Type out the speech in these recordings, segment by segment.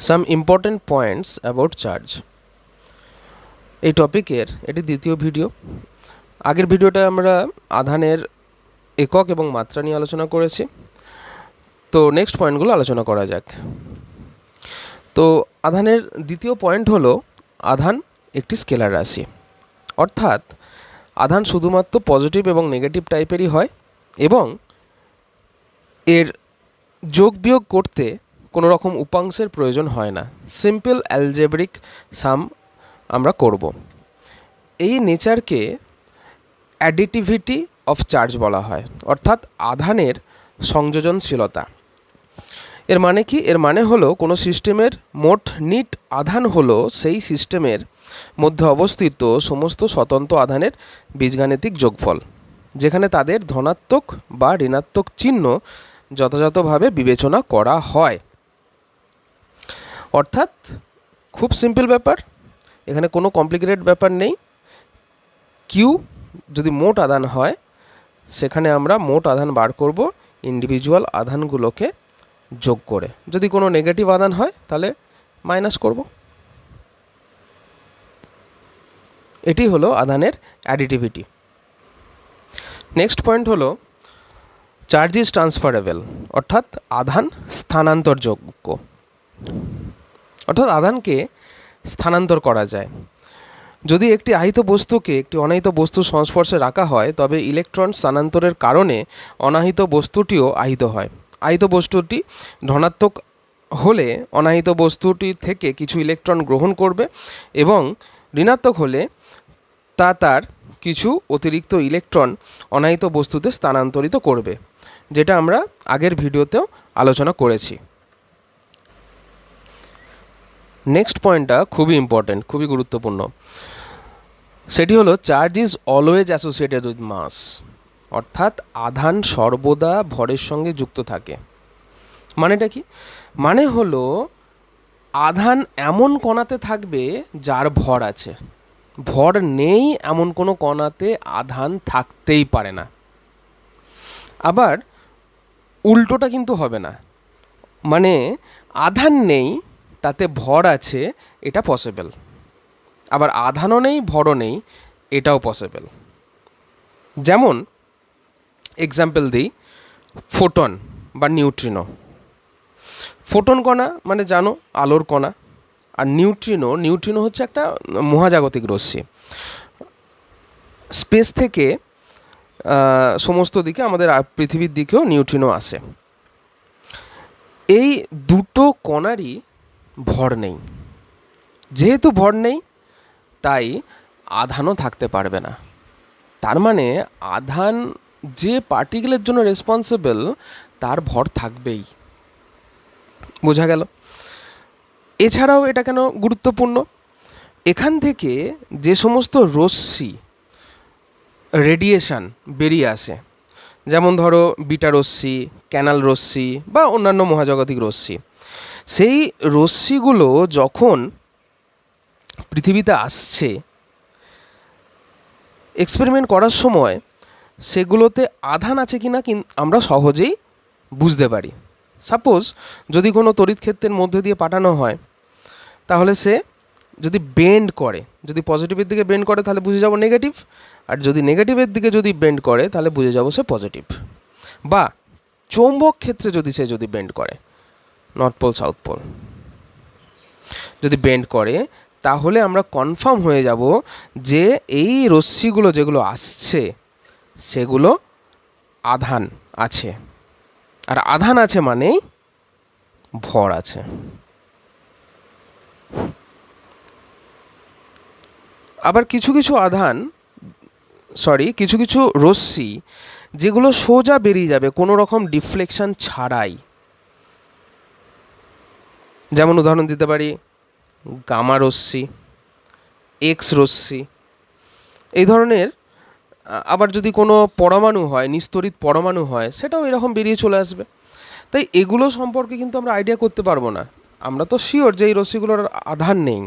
Some important points about charge. এই টপিকের এটি দ্বিতীয় ভিডিও। আগের ভিডিওটা আমরা আধানের একক এবং মাত্রা নিয়ে আলোচনা করেছি। তো নেক্সট পয়েন্টগুলো আলোচনা করা যাক। তো আধানের দ্বিতীয় পয়েন্ট হলো আধান একটি স্কেলার রাশি, অর্থাৎ আধান শুধুমাত্র পজিটিভ এবং নেগেটিভ টাইপেরই হয় এবং এর যোগ বিয়োগ করতে কোনো রকম উপাংশের প্রয়োজন হয় না। সিম্পল অ্যালজেব্রিক সাম আমরা করব। এই নেচারকে অ্যাডিটিভিটি অফ চার্জ বলা হয়, অর্থাৎ আধানের সংযোজনশীলতা। এর মানে কি? এর মানে হলো কোনো সিস্টেমের মোট নিট আধান হলো সেই সিস্টেমের মধ্যে অবস্থিত সমস্ত স্বতন্ত্র আধানের বীজগাণিতিক যোগফল, যেখানে তাদের ধনাত্মক বা ঋণাত্মক চিহ্ন যথাযথভাবে বিবেচনা করা হয়। অর্থাৎ খুব সিম্পল ব্যাপার, এখানে কোনো কমপ্লিকেটেড ব্যাপার নেই। কিউ যদি মোট আধান হয়, সেখানে আমরা মোট আধান বার করব ইন্ডিভিজুয়াল আধানগুলোকে যোগ করে। যদি কোনো নেগেটিভ আধান হয় তাহলে মাইনাস করব। এটি হলো আধানের অ্যাডিটিভিটি। নেক্সট পয়েন্ট হলো চার্জ ইজ ট্রান্সফারেবল, অর্থাৎ আধান স্থানান্তরযোগ্য, অর্থাৎ আধানকে স্থানান্তর করা যায়। যদি একটি আহিত বস্তুকে একটি অনাহিত বস্তুর সংস্পর্শে রাখা হয়, তবে ইলেকট্রন স্থানান্তরের কারণে অনাহিত বস্তুটিও আহিত হয়। আহিত বস্তুটি ধনাত্মক হলে অনাহিত বস্তুটি থেকে কিছু ইলেকট্রন গ্রহণ করবে এবং ঋণাত্মক হলে তা তার কিছু অতিরিক্ত ইলেকট্রন অনাহিত বস্তুতে স্থানান্তরিত করবে, যেটা আমরা আগের ভিডিওতেও আলোচনা করেছি। নেক্সট পয়েন্টটা খুবই ইম্পর্ট্যান্ট, খুবই গুরুত্বপূর্ণ। সেটি হলো charge is always associated with mass, অর্থাৎ আধান সর্বদা ভরের সঙ্গে যুক্ত থাকে। মানেটা কি? মানে হলো আধান এমন কণাতে থাকবে যার ভর আছে, ভর নেই এমন কোনো কণাতে আধান থাকতেই পারে না। আবার উল্টোটা কিন্তু হবে না, মানে আধান নেই তাতে ভর আছে, এটা পসিবল। আবার আধানও নেই ভরও নেই, এটাও পসিবল। যেমন এক্সাম্পল দিই, ফোটন বা নিউট্রিনো। ফোটন কণা মানে জানো আলোর কণা, আর নিউট্রিনো হচ্ছে একটা মহাজাগতিক রশ্মি। স্পেস থেকে সমস্ত দিকে আমাদের পৃথিবীর দিকেও নিউট্রিনো আসে। এই দুটো কণারই ভর নেই। যেহেতু ভর নেই, তাই আধানও থাকতে পারবে না। তার মানে আধান যে পার্টিকেলের জন্য রেসপন্সিবল, তার ভর থাকবেই। বোঝা গেল? এছাড়াও এটা কেন গুরুত্বপূর্ণ? এখান থেকে যে সমস্ত রশ্মি রেডিয়েশন বেরিয়ে আসে, যেমন ধরো বিটা রশ্মি, ক্যানাল রশ্মি বা অন্যান্য মহাজাগতিক রশ্মি, সেই রশ্মিগুলো যখন পৃথিবীতে আসছে, এক্সপেরিমেন্ট করার সময় সেগুলোতে আধান আছে কি না আমরা সহজেই বুঝতে পারি। সাপোজ যদি কোনো তড়িৎ ক্ষেত্রের মধ্যে দিয়ে পাঠানো হয়, তাহলে সে যদি বেন্ড করে, যদি পজিটিভের দিকে বেন্ড করে তাহলে বুঝে যাব নেগেটিভ, আর যদি নেগেটিভের দিকে যদি বেন্ড করে তাহলে বুঝে যাব সে পজিটিভ। বা চৌম্বক ক্ষেত্রে যদি বেন্ড করে, নর্থ পোল সাউথ পোল যদি বেন্ড করে, তাহলে আমরা কনফার্ম হয়ে যাব যে এই রশ্মিগুলো যেগুলো আসছে সেগুলো আধান আছে, আর আধান আছে মানেই ভর আছে। আবার কিছু কিছু রশ্মি যেগুলো সোজা বেরিয়ে যাবে কোনো রকম ডিফ্লেকশন ছাড়াই, যেমন উদাহরণ দিতে পারি গামা রশ্মি, এক্স রশ্মি, এই ধরনের। আবার যদি কোনো পরমাণু হয়, নিস্তরিত পরমাণু হয়, সেটাও এরকম বেরিয়ে চলে আসবে। তাই এগুলো সম্পর্কে কিন্তু আমরা আইডিয়া করতে পারবো না। আমরা তো শিওর যে এই রশ্মিগুলোর আধান নেই,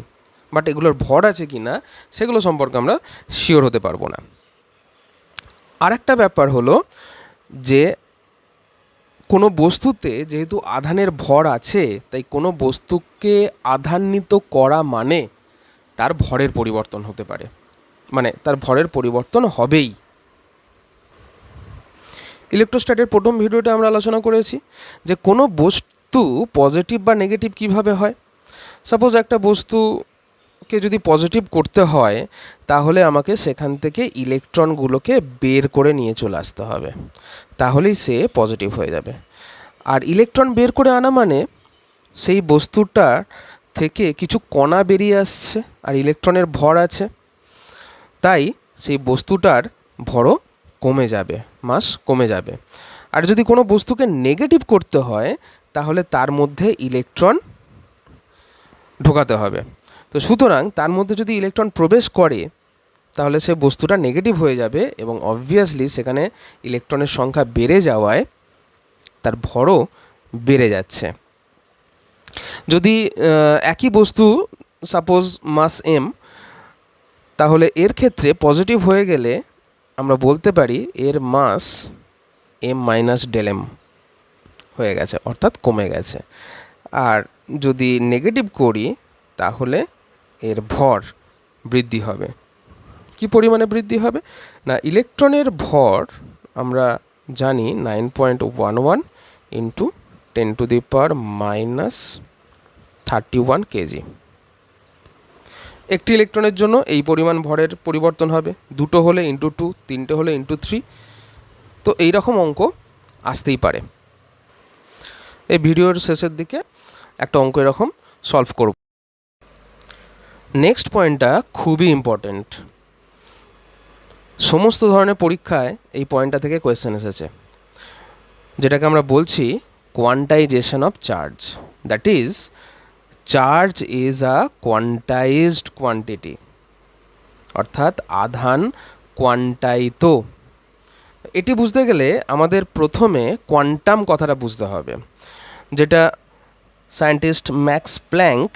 বাট এগুলোর ভর আছে কি না সেগুলো সম্পর্কে আমরা শিওর হতে পারবো না। আরেকটা ব্যাপার হলো যে কোনো বস্তুতে যেহেতু আধানের ভর আছে, তাই কোনো বস্তুকে আধান্বিত করা মানে তার ভরের পরিবর্তন হতে পারে, মানে তার ভরের পরিবর্তন হবেই। ইলেকট্রোস্ট্যাটের প্রথম ভিডিওতে আমরা আলোচনা করেছি যে কোনো বস্তু পজিটিভ বা নেগেটিভ কিভাবে হয়। সাপোজ একটা বস্তুকে যদি পজিটিভ করতে হয়, তাহলে আমাকে সেখান থেকে ইলেকট্রনগুলোকে বের করে নিয়ে চলে আসতে হবে, তাহলেই সে পজিটিভ হয়ে যাবে। আর ইলেকট্রন বের করে আনা মানে সেই বস্তুটার থেকে কিছু কণা বেরিয়ে আসছে, আর ইলেকট্রনের ভর আছে, তাই সেই বস্তুটার ভরও কমে যাবে, মাস কমে যাবে। আর যদি কোনো বস্তুকে নেগেটিভ করতে হয়, তাহলে তার মধ্যে ইলেকট্রন ঢোকাতে হবে। তো সুতরাং তার মধ্যে যদি ইলেকট্রন প্রবেশ করে, তাহলে সে বস্তুটা নেগেটিভ হয়ে যাবে, এবং অবভিয়াসলি সেখানে ইলেকট্রনের সংখ্যা বেড়ে যাওয়ায় তার ভরও বেড়ে যাচ্ছে। যদি একই বস্তু সাপোজ মাস এম, তাহলে এর ক্ষেত্রে পজিটিভ হয়ে গেলে আমরা বলতে পারি এর মাস এম মাইনাস ডেল এম হয়ে গেছে, অর্থাৎ কমে গেছে। আর যদি নেগেটিভ করি, তাহলে এর ভর বৃদ্ধি হবে। কি পরিমাণে বৃদ্ধি হবে? না, ইলেকট্রনের ভর আমরা জানি 9.11 ইন্টু 10⁻⁻31 কেজি। একটি ইলেকট্রনের জন্য এই পরিমাণ ভরের পরিবর্তন হবে, দুটো হলে ইন্টু 2, তিনটে হলে ইন্টু 3। তো এই রকম অঙ্ক আসতেই পারে। এই ভিডিওর শেষের দিকে একটা অঙ্ক এরকম সলভ করব। নেক্সট পয়েন্টটা খুবই ইম্পর্ট্যান্ট, সমস্ত ধরনের পরীক্ষায় এই পয়েন্টটা থেকে কোয়েশ্চেন এসেছে, যেটাকে আমরা বলছি quantization of charge. That is, charge is a quantized quantity, অর্থাৎ আধান কোয়ান্টায়িত। এটি বুঝতে গেলে আমাদের প্রথমে কোয়ান্টাম কথাটা বুঝতে হবে, যেটা সায়েন্টিস্ট ম্যাক্স প্ল্যাঙ্ক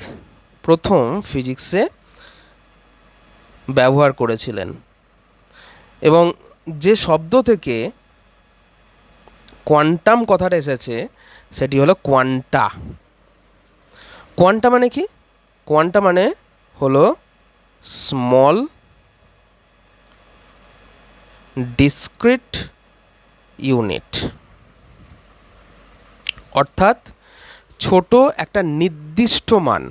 প্রথম ফিজিক্সে ব্যবহার করেছিলেন। এবং যে শব্দ থেকে কোয়ান্টাম কথাটা এসেছে সেটি হলো কোয়ান্টা। কোয়ান্টা মানে কি? কোয়ান্টা মানে হলো স্মল ডিসক্রিট ইউনিট, অর্থাৎ ছোট একটা নির্দিষ্ট মান।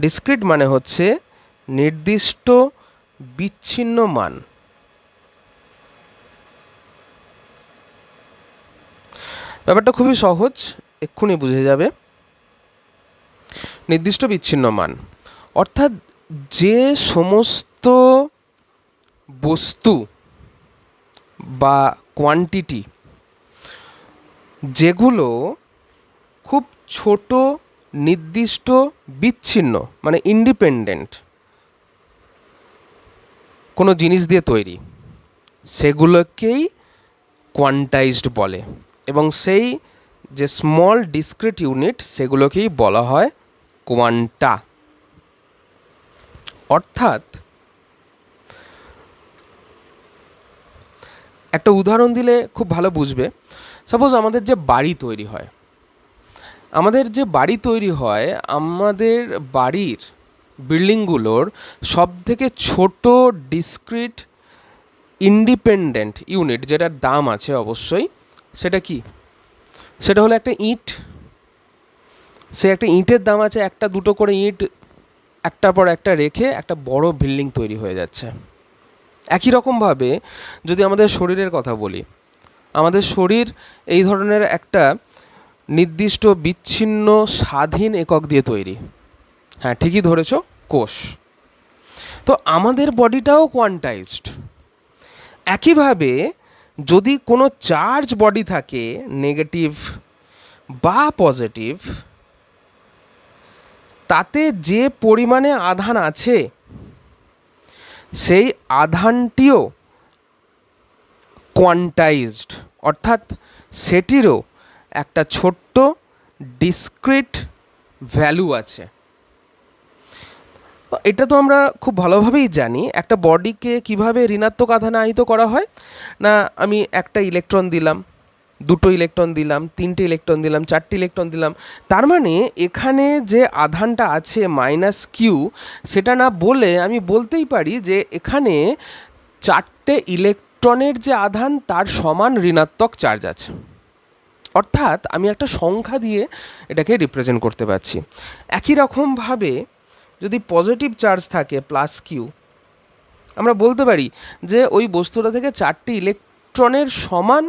ডিসক্রিট মানে হচ্ছে নির্দিষ্ট বিচ্ছিন্ন মান। ব্যাপারটা খুবই সহজ, এক্ষুনি বুঝে যাবে। নির্দিষ্ট বিচ্ছিন্ন মান অর্থাৎ যে সমস্ত বস্তু বা কোয়ান্টিটি যেগুলো খুব ছোট নির্দিষ্ট বিচ্ছিন্ন মানে ইন্ডিপেন্ডেন্ট কোনো জিনিস দিয়ে তৈরি, সেগুলোকেই কোয়ান্টাইজড বলে। এবং সেই যে স্মল ডিসক্রিট ইউনিট, সেগুলোকেই বলা হয় কোয়ান্টা। অর্থাৎ একটা উদাহরণ দিলে খুব ভালো বুঝবে। সাপোজ আমাদের যে বাড়ি তৈরি হয়, আমাদের বাড়ির বিল্ডিংগুলোর সবথেকে ছোট ডিসক্রিট ইন্ডিপেন্ডেন্ট ইউনিট যেটার দাম আছে অবশ্যই, সেটা কি? সেটা হলো একটা ইঁট। সে একটা ইঁটের দাম আছে, একটা দুটো করে ইঁট একটার পর একটা রেখে একটা বড় বিল্ডিং তৈরি হয়ে যাচ্ছে। একই রকমভাবে যদি আমাদের শরীরের কথা বলি, আমাদের শরীর এই ধরনের একটা নির্দিষ্ট বিচ্ছিন্ন স্বাধীন একক দিয়ে তৈরি। হ্যাঁ, ঠিকই ধরেছ, কোষ। তো আমাদের বডিটাও কোয়ান্টাইজড। একইভাবে যদি কোনো চার্জ বডি থাকে, নেগেটিভ বা পজিটিভ, তাতে যে পরিমাণে আধান আছে সেই আধানটিও কোয়ান্টাইজড, অর্থাৎ সেটিরও একটা ছোট্ট ডিসক্রিট ভ্যালু আছে। এটা তো আমরা খুব ভালোভাবেই জানি একটা বডিকে কিভাবে ঋণাত্মক আধানে আহিত করা হয়। না, আমি একটা ইলেকট্রন দিলাম, দুটো ইলেকট্রন দিলাম, তিনটে ইলেকট্রন দিলাম, চারটে ইলেকট্রন দিলাম, তার মানে এখানে যে আধানটা আছে মাইনাস কিউ, সেটা না বলে আমি বলতেই পারি যে এখানে চারটে ইলেকট্রনের যে আধান তার সমান ঋণাত্মক চার্জ আছে। অর্থাৎ আমি একটা সংখ্যা দিয়ে এটাকে রিপ্রেজেন্ট করতে পারছি। একই রকমভাবে যদি পজিটিভ চার্জ থাকে প্লাস কিউ, আমরা বলতে পারি যে ওই বস্তুটা থেকে চারটি ইলেকট্রনের সমান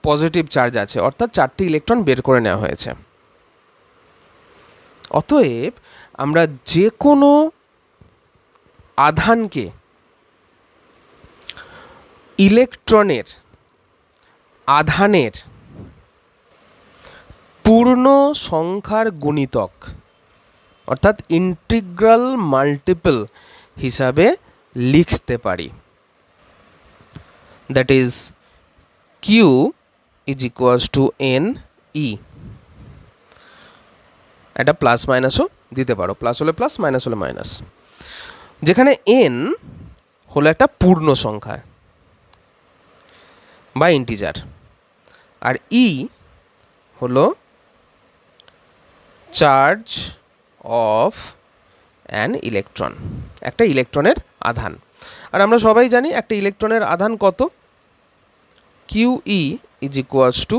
পজিটিভ চার্জ আছে, অর্থাৎ চারটি ইলেকট্রন বের করে নেওয়া হয়েছে। অতএব আমরা যে কোনো আধানকে ইলেকট্রনের আধানের পূর্ণ সংখ্যার গুণিতক অর্থাৎ ইন্টিগ্রাল মাল্টিপল হিসাবে লিখতে পারি। That is Q is equals to N E. এটা প্লাস মাইনাসও দিতে পারো, প্লাস হলে প্লাস, মাইনাস হলে মাইনাস। যেখানে এন হলো একটা পূর্ণ সংখ্যা বা ইন্টিজার, আর ই হলো চার্জ অফ অ্যান ইলেকট্রন, একটা ইলেকট্রনের আধান। আর আমরা সবাই জানি একটা ইলেকট্রনের আধান কত, Q E is equals to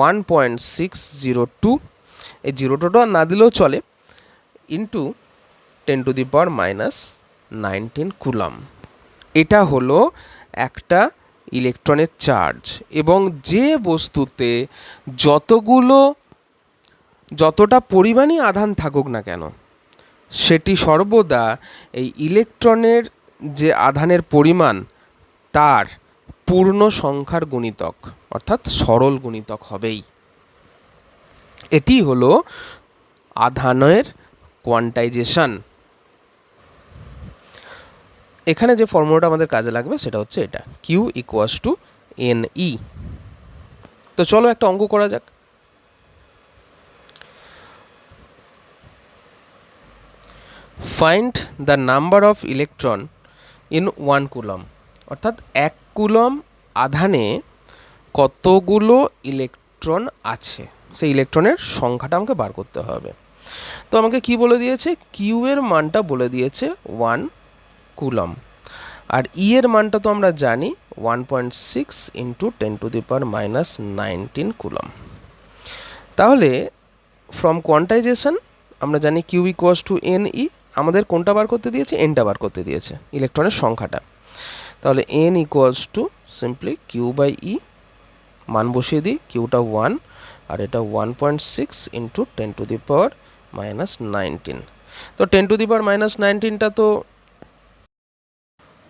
1.602, এই 0টা না দিলেও চলে, ইন্টু 10⁻⁻19 কুলম। এটা হলো একটা ইলেকট্রনের চার্জ। এবং যে বস্তুতে যতটা পরিমাণই আধান থাকুক না কেন, সেটি সর্বদা এই ইলেকট্রনের যে আধানের পরিমাণ তার পূর্ণ সংখ্যার গুণিতক অর্থাৎ সরল গুণিতক হবেই। এটি হলো আধানের কোয়ান্টাইজেশন। এখানে যে ফর্মুলাটা আমাদের কাজে লাগবে সেটা হচ্ছে এটা, Q equals to N E. তো চলো একটা অঙ্ক করা যাক। Find the number of electron in 1 coulomb, অর্থাৎ 1 কুলম আধানে কতগুলো ইলেকট্রন আছে, সেই ইলেকট্রনের সংখ্যাটা আমাকে বার করতে হবে। তো আমাকে কি বলে দিয়েছে, কিউ এর মানটা বলে দিয়েছে 1 কুলম, আর ই এর মানটা তো আমরা জানি 1.6 ইন্টু 10⁻⁻19 কুলম। তাহলে ফ্রম কোয়ান্টাইজেশন আমরা জানি Q equals to N E, আমাদের কোনটা বার করতে দিয়েছে, এনটা বার করতে দিয়েছে, ইলেকট্রনের সংখ্যাটা। তাহলে N equals to simply Q by E, মান বসিয়ে দিই, কিউটা 1 আর এটা 1.6 ইন্টু 10⁻⁻19। তো 10⁻⁻19টা তো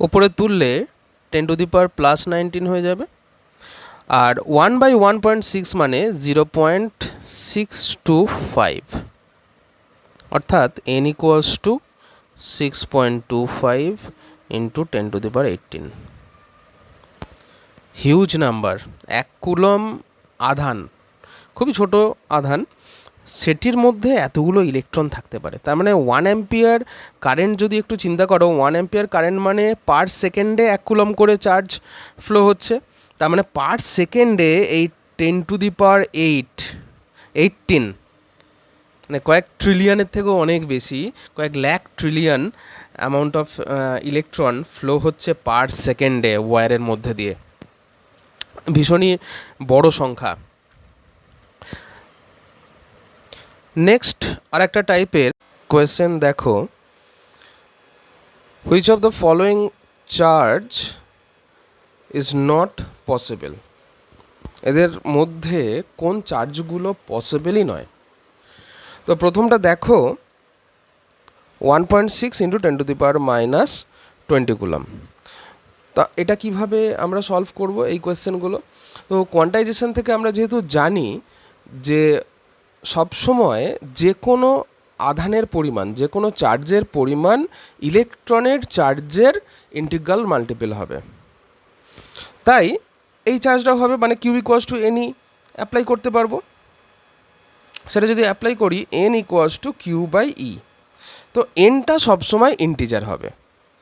ওপরে তুললে 10⁻+19 হয়ে যাবে, আর 1/1.6 মানে 0.625, অর্থাৎ n equals to 6.25 into 10⁻18। Huge number. 1 coulomb আধান, খুবই ছোট আধান, সেটির মধ্যে এতগুলো ইলেকট্রন থাকতে পারে। তার মানে 1 অ্যাম্পিয়ার কারেন্ট যদি একটু চিন্তা করো, 1 অ্যাম্পিয়ার কারেন্ট মানে পার সেকেন্ডে 1 কুলম করে চার্জ ফ্লো হচ্ছে। তার মানে পার সেকেন্ডে এই 10⁸ মানে কয়েক ট্রিলিয়নের থেকেও অনেক বেশি, কয়েক lakh trillion amount of electron flow হচ্ছে পার সেকেন্ডে ওয়্যারের মধ্যে দিয়ে। ভীষণই বড় সংখ্যা। নেক্সট আর একটা টাইপের কোয়েশ্চেন দেখো, which of the following charge is not possible, এদের মধ্যে কোন চার্জগুলো পসিবলই নয়। তো প্রথমটা দেখো 1.6 ইন্টু 10⁻⁻20 কুলম। তা এটা কিভাবে আমরা সলভ করব এই কোয়েশ্চেনগুলো? তো কোয়ান্টাইজেশন থেকে আমরা যেহেতু জানি যে সবসময় যে কোনো আধানের পরিমাণ, যে কোনো চার্জের পরিমাণ ইলেকট্রনের চার্জের ইন্টিগ্রাল মাল্টিপল হবে, তাই এই চার্জটাও হবে, মানে Q equals to N E apply করতে পারবো। সেটা যদি অ্যাপ্লাই করি, N equals to Q by E, তো এনটা সবসময় ইন্টিজার হবে,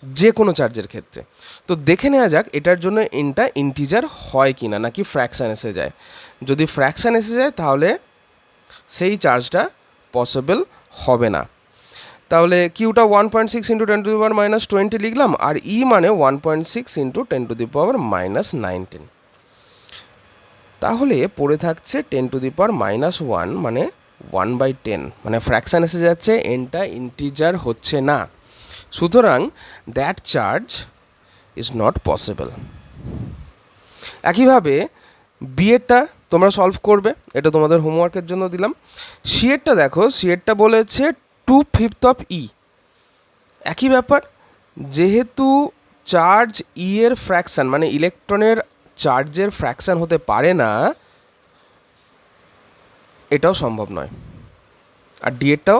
যে কোনো চার্জের ক্ষেত্রে। তো দেখে নেওয়া যাক এটার জন্য এনটা ইন্টিজার হয় কি না, নাকি ফ্র্যাকশান এসে যায়। যদি ফ্র্যাকশান এসে যায় তাহলে সেই চার্জটা পসিবল হবে না। তাহলে কিউটা 1.6 ইন্টু 10⁻⁻20 লিখলাম, আর ই মানে 1.6 ইন্টু 10⁻⁻19। তাহলে পড়ে থাকছে 10⁻⁻1 মানে 1/10, মানে ফ্র্যাকশান এসে যাচ্ছে, এনটা ইন্টিজার হচ্ছে না। সুতরাং that charge is not possible. একইভাবে বিয়েরটা তোমরা সলভ করবে, এটা তোমাদের হোমওয়ার্কের জন্য দিলাম। সিয়েরটা দেখো, সিয়েরটা বলেছে 2/5 অফ ই। একই ব্যাপার, যেহেতু চার্জ ই এর ফ্র্যাকশান মানে ইলেকট্রনের চার্জের ফ্র্যাকশান হতে পারে না, এটাও সম্ভব নয়। আর ডিএরটাও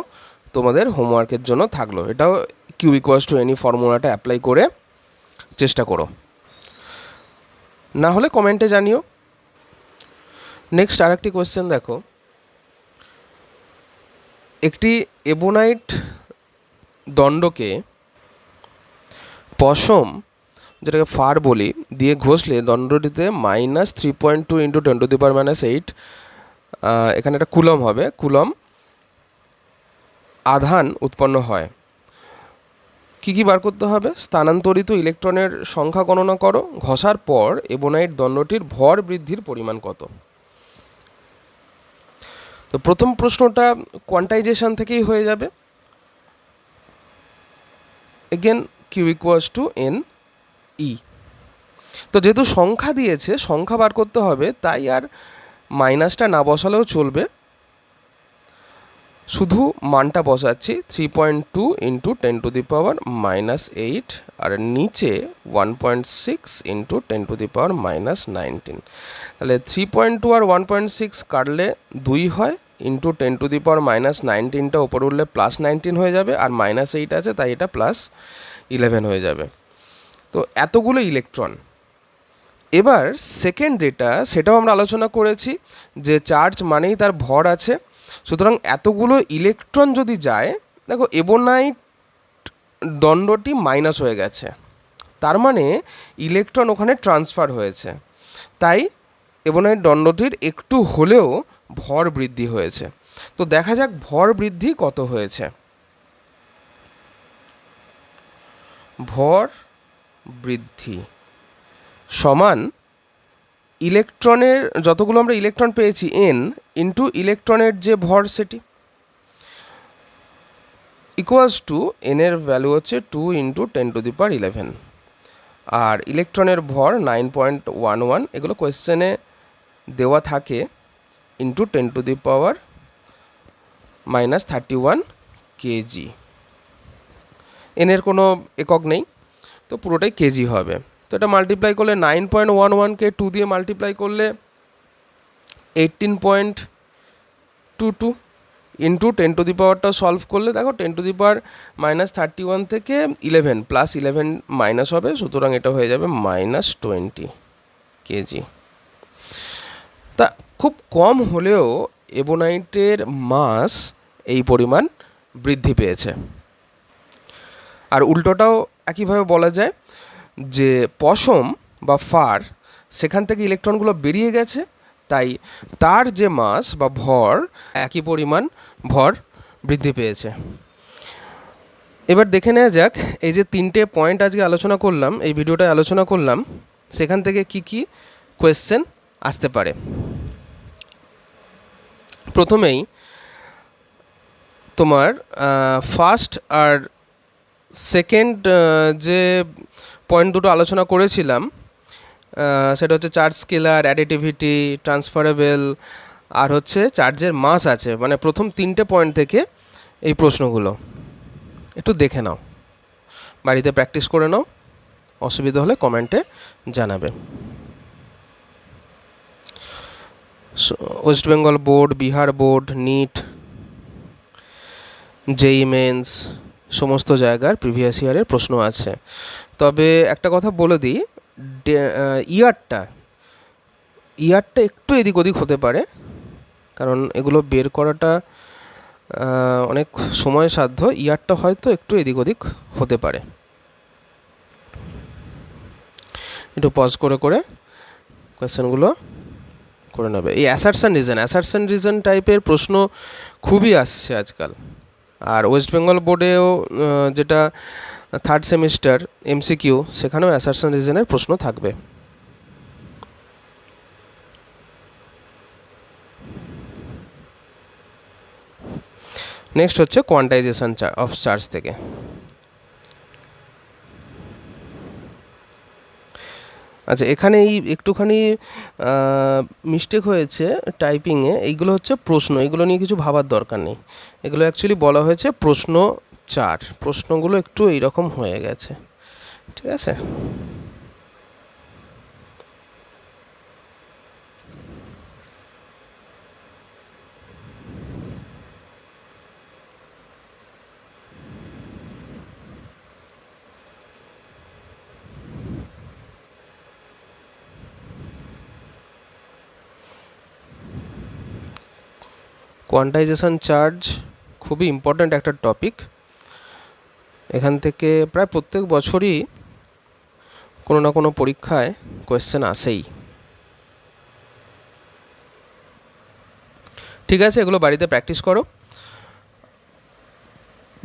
তোমাদের হোমওয়ার্কের জন্য থাকলো, এটাও কিউ ইকুয়ালস টু এনি ফর্মুলাটা অ্যাপ্লাই করে চেষ্টা করো, না হলে কমেন্টে জানিও। নেক্সট আরেকটি কোয়েশ্চেন দেখো, একটি এবোনাইট দণ্ডকে পশম, যেটাকে ফার বলি, দিয়ে ঘষলে দণ্ডটিতে -3.2 ইন্টু 10⁻⁸, এখানে একটা কুলম হবে, কুলম আধান উৎপন্ন হয়। কী কী বার করতে হবে? স্থানান্তরিত ইলেকট্রনের সংখ্যা গণনা করো, ঘষার পর এবোনাইট দণ্ডটির ভর বৃদ্ধির পরিমাণ কত। তো প্রথম প্রশ্নটা কোয়ান্টাইজেশন থেকেই হয়ে যাবে। Again Q equals to N E. তো যেহেতু সংখ্যা দিয়েছে, সংখ্যা বার করতে হবে, তাই আর মাইনাসটা না বসালেও চলবে, শুধু মানটা বসাচ্ছি 3.2 ইন্টু 10⁻⁻8, আর নিচে 1.6 ইন্টু 10⁻⁻19। তাহলে 3.2 আর 1.6 কাটলে 2 হয়, ইন্টু 10⁻⁻19টা ওপরে উঠলে +19 হয়ে যাবে, আর -8 আছে তাই এটা +11 হয়ে যাবে। তো এতগুলো ইলেকট্রন। এবার সেকেন্ড যেটা, সেটাও আমরা আলোচনা করেছি যে চার্জ মানেই তার ভর আছে। সুতরাং এতগুলো ইলেকট্রন যদি যায়, দেখো এবোনাইট দণ্ডটি মাইনাস হয়ে গেছে, তার মানে ইলেকট্রন ওখানে ট্রান্সফার হয়েছে, তাই এবোনাইট দণ্ডটির একটু হলেও ভর বৃদ্ধি হয়েছে। তো দেখা যাক ভর বৃদ্ধি কত হয়েছে। ভর বৃদ্ধি সমান ইলেকট্রনের, যতগুলো আমরা ইলেকট্রন পেয়েছি এন, ইন্টু ইলেকট্রনের যে ভর সেটি, ইকুয়ালস টু এন এর ভ্যালু হচ্ছে 2 ইন্টু 10⁻11, আর ইলেকট্রনের ভর 9.11, এগুলো কোয়েশ্চেনে দেওয়া থাকে, ইন্টু 10⁻⁻31 কেজি। এনের কোনো একক নেই, তো পুরোটাই কেজি হবে। তো এটা মাল্টিপ্লাই করলে 9.11কে 2 দিয়ে মাল্টিপ্লাই করলে 18.22, ইন্টু 10⁻ সলভ করলে দেখো 10⁻31 থেকে 11 +11 মাইনাস হবে, সুতরাং এটা হয়ে যাবে -20 কেজি। তা খুব কম হলেও এবোনাইটের মাস এই পরিমাণ বৃদ্ধি পেয়েছে। আর উল্টোটাও একইভাবে বলা যায় যে পশম বা ফার, সেখান থেকে ইলেকট্রনগুলো বেরিয়ে গেছে, তাই তার যে মাস বা ভর, একই পরিমাণ ভর বৃদ্ধি পেয়েছে। এবার দেখে নেওয়া যাক, এই যে 3টে পয়েন্ট আজকে আলোচনা করলাম, এই ভিডিওটায় আলোচনা করলাম, সেখান থেকে কি কি কোয়েশ্চেন আসতে পারে। প্রথমেই তোমার ফার্স্ট আর সেকেন্ড যে পয়েন্ট দুটো আলোচনা করেছিলাম, সেটা হচ্ছে চার্জ স্কেলার, অ্যাডিটিভিটি, ট্রান্সফারেবল, আর হচ্ছে চার্জের মাস আছে, মানে প্রথম 3টে পয়েন্ট থেকে এই প্রশ্নগুলো একটু দেখে নাও, বাড়িতে প্র্যাকটিস করে নাও, অসুবিধা হলে কমেন্টে জানাবে। West Bengal board, Bihar board, NEET, JEE mains, সমস্ত জায়গার প্রিভিয়াস ইয়ারের প্রশ্ন আছে। তবে একটা কথা বলে দিই, ইয়ারটা একটু এদিক ওদিক হতে পারে, কারণ এগুলো বের করাটা অনেক সময় সাধ্য, ইয়ারটা হয়তো একটু এদিক ওদিক হতে পারে। একটু পজ করে করে কোয়েশ্চেনগুলো করে নেবে। এই অ্যাসারশন রিজন টাইপের প্রশ্ন খুবই আসছে আজকাল। আর ওয়েস্ট বেঙ্গল বোর্ডেও যেটা থার্ড সেমিস্টার এমসিকিউ, সেখানেও অ্যাসারশন রিজনের প্রশ্ন থাকবে। নেক্সট হচ্ছে কোয়ান্টাইজেশন অফ চার্জ থেকে। আচ্ছা, এখানে এই একটুখানি মিস্টেক হয়েছে টাইপিংয়ে। এইগুলো হচ্ছে প্রশ্ন, এগুলো নিয়ে কিছু ভাবার দরকার নেই। এগুলো অ্যাকচুয়ালি বলা হয়েছে প্রশ্ন 4। প্রশ্নগুলো একটু এইরকম হয়ে গেছে, ঠিক আছে। কোয়ান্টাইজেশন চার্জ খুবই ইম্পর্ট্যান্ট একটা টপিক। এখান থেকে প্রায় প্রত্যেক বছরই কোনো না কোনো পরীক্ষায় কোয়েশ্চেন আসেই। ঠিক আছে, এগুলো বাড়িতে প্র্যাকটিস করো।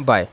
বাই।